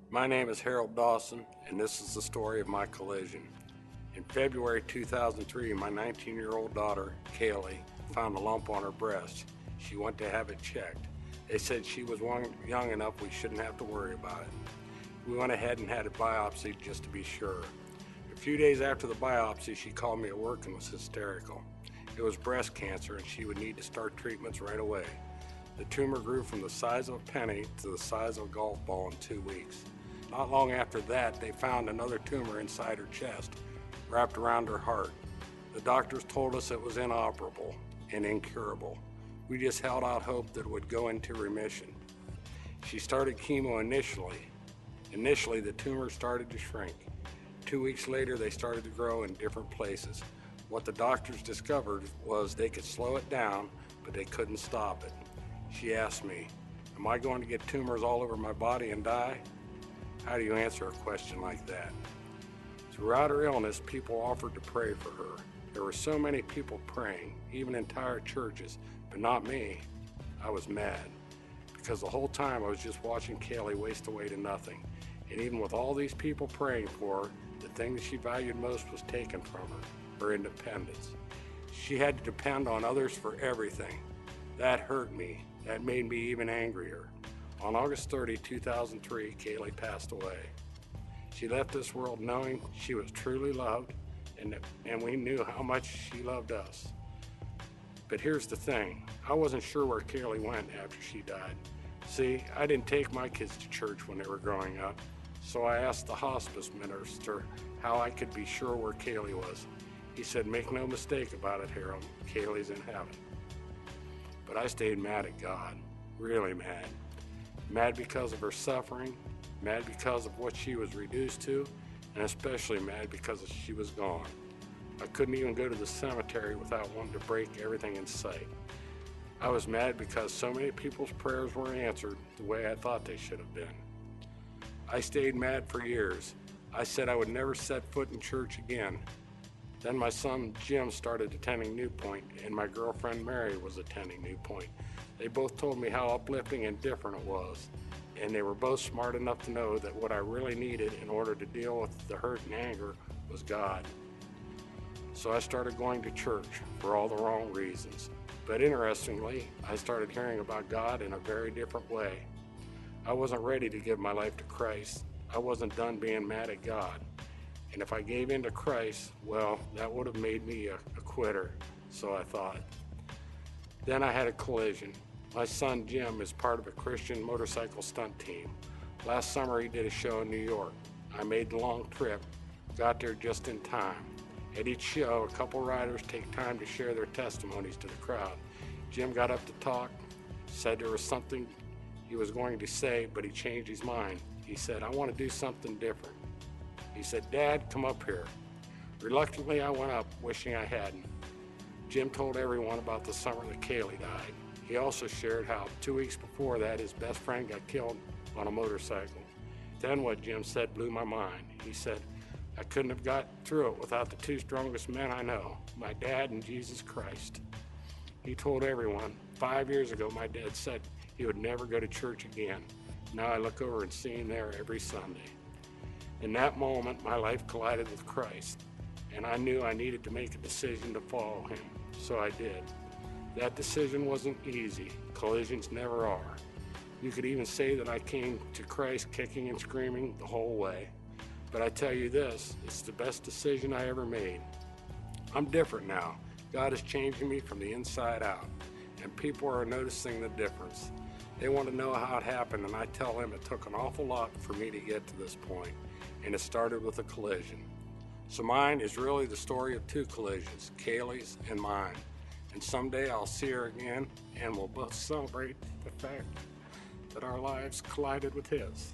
My name is Harold Dawson, and this is the story of my collision. In February 2003, my 19-year-old daughter, Kaylee, found a lump on her breast. She went to have it checked. They said she was young enough we shouldn't have to worry about it. We went ahead and had it biopsied just to be sure. A few days after the biopsy, she called me at work and was hysterical. It was breast cancer and she would need to start treatments right away. The tumor grew from the size of a penny to the size of a golf ball in 2 weeks. Not long after that, they found another tumor inside her chest, wrapped around her heart. The doctors told us it was inoperable and incurable. We just held out hope that it would go into remission. She started chemo initially. Initially, the tumor started to shrink. 2 weeks later, they started to grow in different places. What the doctors discovered was they could slow it down, but they couldn't stop it. She asked me, "Am I going to get tumors all over my body and die?" How do you answer a question like that? Throughout her illness, people offered to pray for her. There were so many people praying, even entire churches, but not me. I was mad, because the whole time I was just watching Kaylee waste away to nothing. And even with all these people praying for her, the thing that she valued most was taken from her independence. She had to depend on others for everything. That hurt me. That made me even angrier. On August 30, 2003, Kaylee passed away. She left this world knowing she was truly loved, and we knew how much she loved us. But here's the thing, I wasn't sure where Kaylee went after she died. See, I didn't take my kids to church when they were growing up, so I asked the hospice minister how I could be sure where Kaylee was. He said, "Make no mistake about it, Harold, Kaylee's in heaven." But I stayed mad at God, really mad. Mad because of her suffering, mad because of what she was reduced to, and especially mad because she was gone. I couldn't even go to the cemetery without wanting to break everything in sight. I was mad because so many people's prayers weren't answered the way I thought they should have been. I stayed mad for years. I said I would never set foot in church again. Then my son Jim started attending NewPointe, and my girlfriend Mary was attending NewPointe. They both told me how uplifting and different it was, and they were both smart enough to know that what I really needed in order to deal with the hurt and anger was God. So I started going to church for all the wrong reasons. But interestingly, I started hearing about God in a very different way. I wasn't ready to give my life to Christ. I wasn't done being mad at God. And if I gave in to Christ, well, that would have made me a quitter, so I thought. Then I had a collision. My son Jim is part of a Christian motorcycle stunt team. Last summer he did a show in New York. I made the long trip, got there just in time. At each show, a couple riders take time to share their testimonies to the crowd. Jim got up to talk, said there was something he was going to say, but he changed his mind. He said, "I want to do something different." He said, "Dad, come up here." Reluctantly, I went up, wishing I hadn't. Jim told everyone about the summer that Kaylee died. He also shared how 2 weeks before that, his best friend got killed on a motorcycle. Then what Jim said blew my mind. He said, "I couldn't have got through it without the two strongest men I know, my dad and Jesus Christ." He told everyone, 5 years ago, my dad said he would never go to church again. Now I look over and see him there every Sunday. In that moment, my life collided with Christ, and I knew I needed to make a decision to follow him, so I did. That decision wasn't easy. Collisions never are. You could even say that I came to Christ kicking and screaming the whole way. But I tell you this, it's the best decision I ever made. I'm different now. God is changing me from the inside out, and people are noticing the difference. They want to know how it happened, and I tell them it took an awful lot for me to get to this point, and it started with a collision. So mine is really the story of two collisions, Kaylee's and mine. And someday I'll see her again, and we'll both celebrate the fact that our lives collided with his.